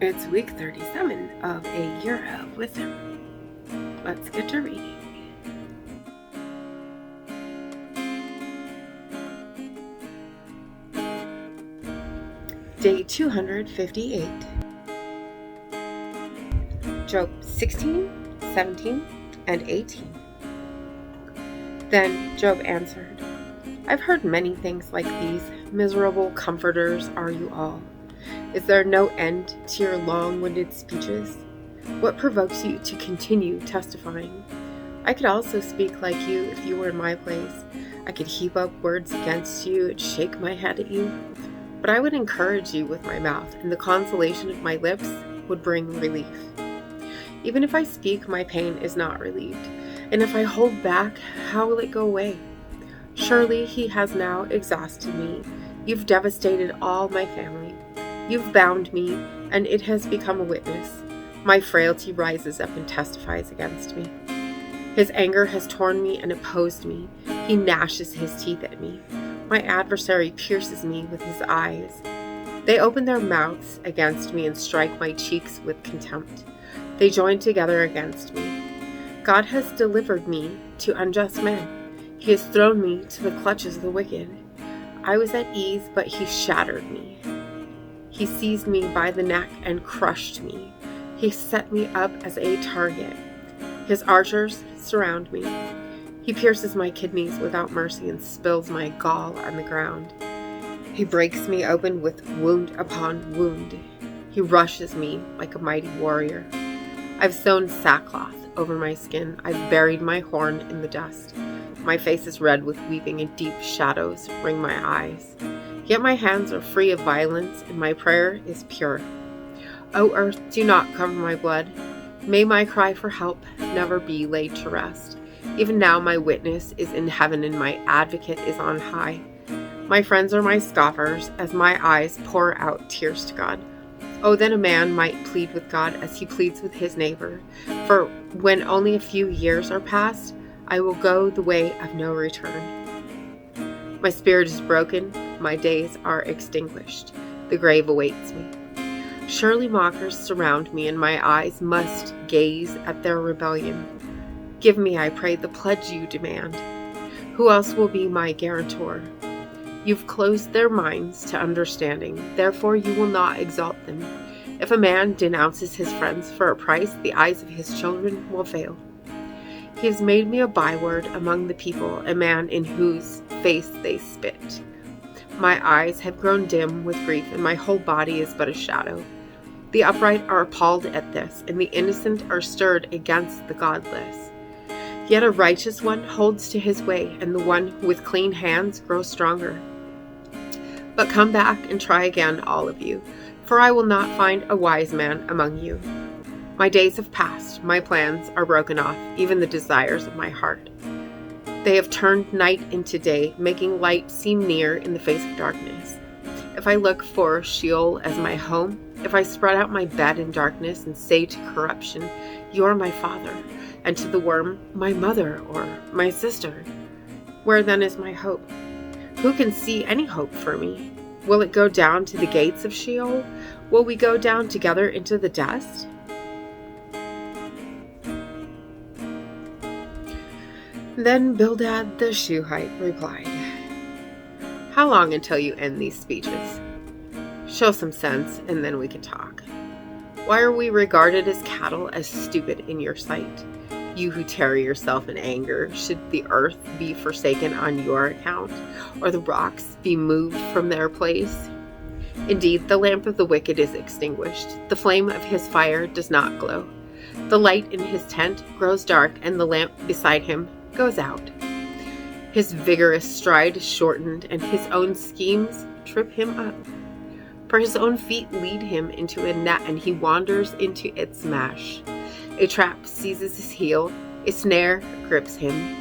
It's week 37 of A Year of Wisdom. Let's get to reading. Day 258. Job 16, 17, and 18. Then Job answered, I've heard many things like these. Miserable comforters are you all. Is there no end to your long-winded speeches? What provokes you to continue testifying? I could also speak like you if you were in my place. I could heap up words against you and shake my head at you. But I would encourage you with my mouth, and the consolation of my lips would bring relief. Even if I speak, my pain is not relieved. And if I hold back, how will it go away? Surely he has now exhausted me. You've devastated all my family. You've bound me, and it has become a witness. My frailty rises up and testifies against me. His anger has torn me and opposed me. He gnashes his teeth at me. My adversary pierces me with his eyes. They open their mouths against me and strike my cheeks with contempt. They join together against me. God has delivered me to unjust men. He has thrown me to the clutches of the wicked. I was at ease, but he shattered me. He seized me by the neck and crushed me. He set me up as a target. His archers surround me. He pierces my kidneys without mercy and spills my gall on the ground. He breaks me open with wound upon wound. He rushes me like a mighty warrior. I've sewn sackcloth over my skin. I've buried my horn in the dust. My face is red with weeping and deep shadows ring my eyes. Yet my hands are free of violence and my prayer is pure. O earth, do not cover my blood. May my cry for help never be laid to rest. Even now my witness is in heaven and my advocate is on high. My friends are my scoffers as my eyes pour out tears to God. Oh, then a man might plead with God as he pleads with his neighbor. For when only a few years are past, I will go the way of no return. My spirit is broken, my days are extinguished. The grave awaits me. Surely mockers surround me, and my eyes must gaze at their rebellion. Give me, I pray, the pledge you demand. Who else will be my guarantor? You've closed their minds to understanding, therefore you will not exalt them. If a man denounces his friends for a price, the eyes of his children will fail. He has made me a byword among the people, a man in whose face they spit. My eyes have grown dim with grief, and my whole body is but a shadow. The upright are appalled at this, and the innocent are stirred against the godless. Yet a righteous one holds to his way, and the one with clean hands grows stronger. But come back and try again, all of you, for I will not find a wise man among you. My days have passed, my plans are broken off, even the desires of my heart. They have turned night into day, making light seem near in the face of darkness. If I look for Sheol as my home, if I spread out my bed in darkness and say to corruption, you are my father, and to the worm, my mother or my sister, where then is my hope? Who can see any hope for me? Will it go down to the gates of Sheol? Will we go down together into the dust? Then Bildad the Shuhite replied, How long until you end these speeches? Show some sense, and then we can talk. Why are we regarded as cattle, as stupid in your sight? You who tear yourself in anger, should the earth be forsaken on your account, or the rocks be moved from their place? Indeed, the lamp of the wicked is extinguished. The flame of his fire does not glow. The light in his tent grows dark, and the lamp beside him goes out. His vigorous stride is shortened, and his own schemes trip him up. For his own feet lead him into a net, and he wanders into its mesh. A trap seizes his heel, a snare grips him.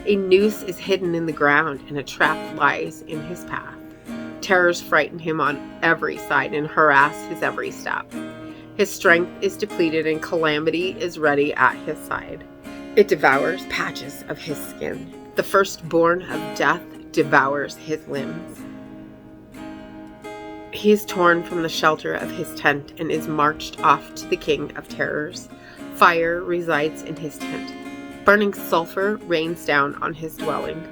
A noose is hidden in the ground, and a trap lies in his path. Terrors frighten him on every side and harass his every step. His strength is depleted, and calamity is ready at his side. It devours patches of his skin. The firstborn of death devours his limbs. He is torn from the shelter of his tent and is marched off to the king of terrors. Fire resides in his tent. Burning sulfur rains down on his dwelling.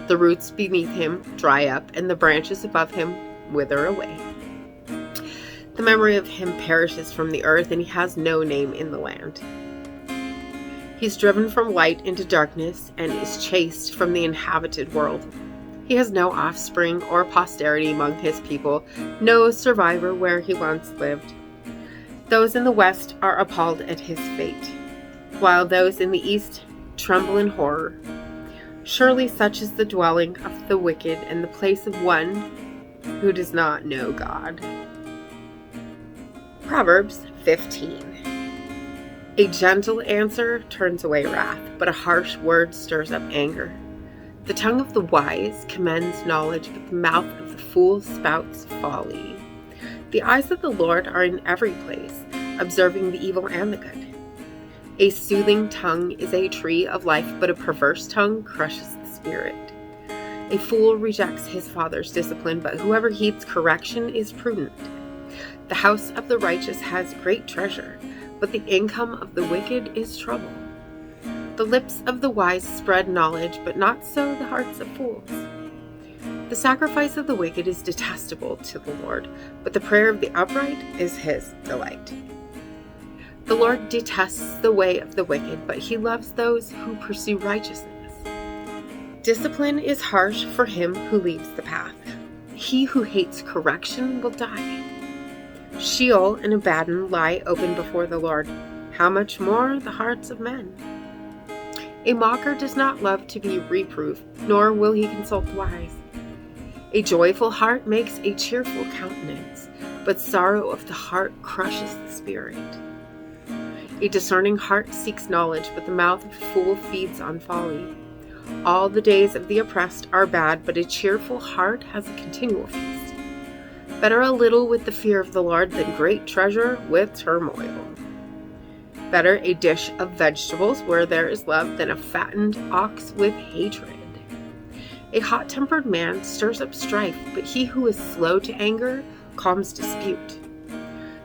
The roots beneath him dry up, and the branches above him wither away. The memory of him perishes from the earth, and he has no name in the land. He is driven from light into darkness and is chased from the inhabited world. He has no offspring or posterity among his people, no survivor where he once lived. Those in the west are appalled at his fate, while those in the east tremble in horror. Surely such is the dwelling of the wicked and the place of one who does not know God. Proverbs 15. A gentle answer turns away wrath, but a harsh word stirs up anger. The tongue of the wise commends knowledge, but the mouth of the fool spouts folly. The eyes of the Lord are in every place, observing the evil and the good. A soothing tongue is a tree of life, but a perverse tongue crushes the spirit. A fool rejects his father's discipline, but whoever heeds correction is prudent. The house of the righteous has great treasure, but the income of the wicked is trouble. The lips of the wise spread knowledge, but not so the hearts of fools. The sacrifice of the wicked is detestable to the Lord, but the prayer of the upright is his delight. The Lord detests the way of the wicked, but he loves those who pursue righteousness. Discipline is harsh for him who leaves the path. He who hates correction will die. Sheol and Abaddon lie open before the Lord. How much more the hearts of men? A mocker does not love to be reproved, nor will he consult the wise. A joyful heart makes a cheerful countenance, but sorrow of the heart crushes the spirit. A discerning heart seeks knowledge, but the mouth of a fool feeds on folly. All the days of the oppressed are bad, but a cheerful heart has a continual feast. Better a little with the fear of the Lord than great treasure with turmoil. Better a dish of vegetables where there is love than a fattened ox with hatred. A hot-tempered man stirs up strife, but he who is slow to anger calms dispute.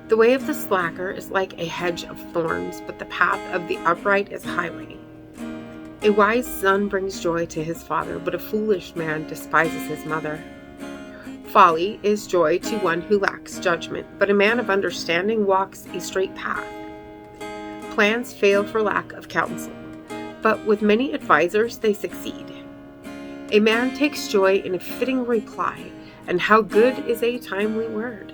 The way of the slacker is like a hedge of thorns, but the path of the upright is a highway. A wise son brings joy to his father, but a foolish man despises his mother. Folly is joy to one who lacks judgment, but a man of understanding walks a straight path. Plans fail for lack of counsel, but with many advisers they succeed. A man takes joy in a fitting reply, and how good is a timely word.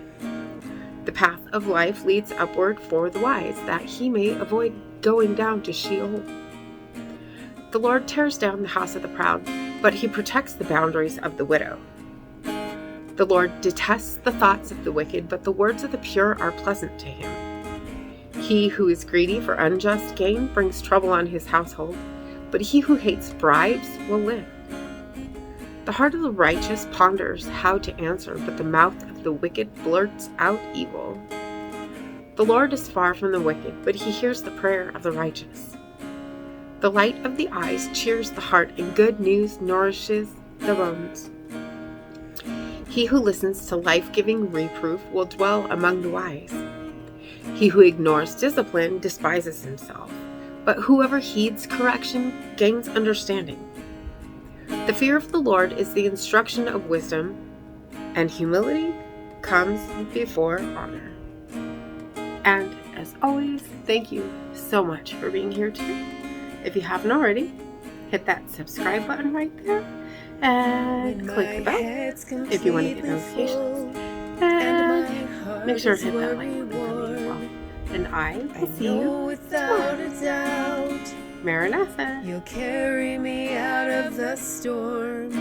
The path of life leads upward for the wise, that he may avoid going down to Sheol. The Lord tears down the house of the proud, but he protects the boundaries of the widow. The Lord detests the thoughts of the wicked, but the words of the pure are pleasant to him. He who is greedy for unjust gain brings trouble on his household, but he who hates bribes will live. The heart of the righteous ponders how to answer, but the mouth of the wicked blurts out evil. The Lord is far from the wicked, but he hears the prayer of the righteous. The light of the eyes cheers the heart, and good news nourishes the bones. He who listens to life-giving reproof will dwell among the wise. He who ignores discipline despises himself, but whoever heeds correction gains understanding. The fear of the Lord is the instruction of wisdom, and humility comes before honor. And as always, thank you so much for being here today. If you haven't already, hit that subscribe button right there and click the bell if you want to get notifications. And make sure to hit that like button for me as well. And I will see you tomorrow. Maranatha. You'll carry me out of the storm.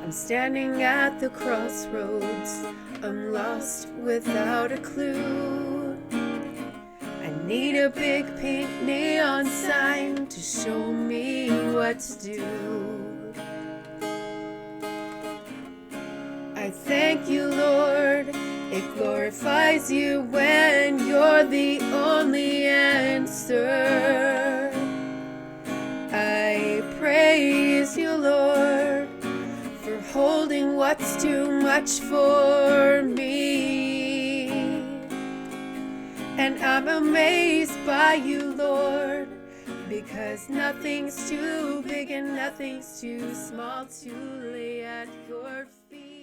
I'm standing at the crossroads. I'm lost without a clue. I need a big pink neon sign to show me what to do. I thank you, Lord. It glorifies you when you're the only answer. I praise you, Lord, for withholding what's too much for me. And I'm amazed by you, Lord, because nothing's too big and nothing's too small to lay at your feet.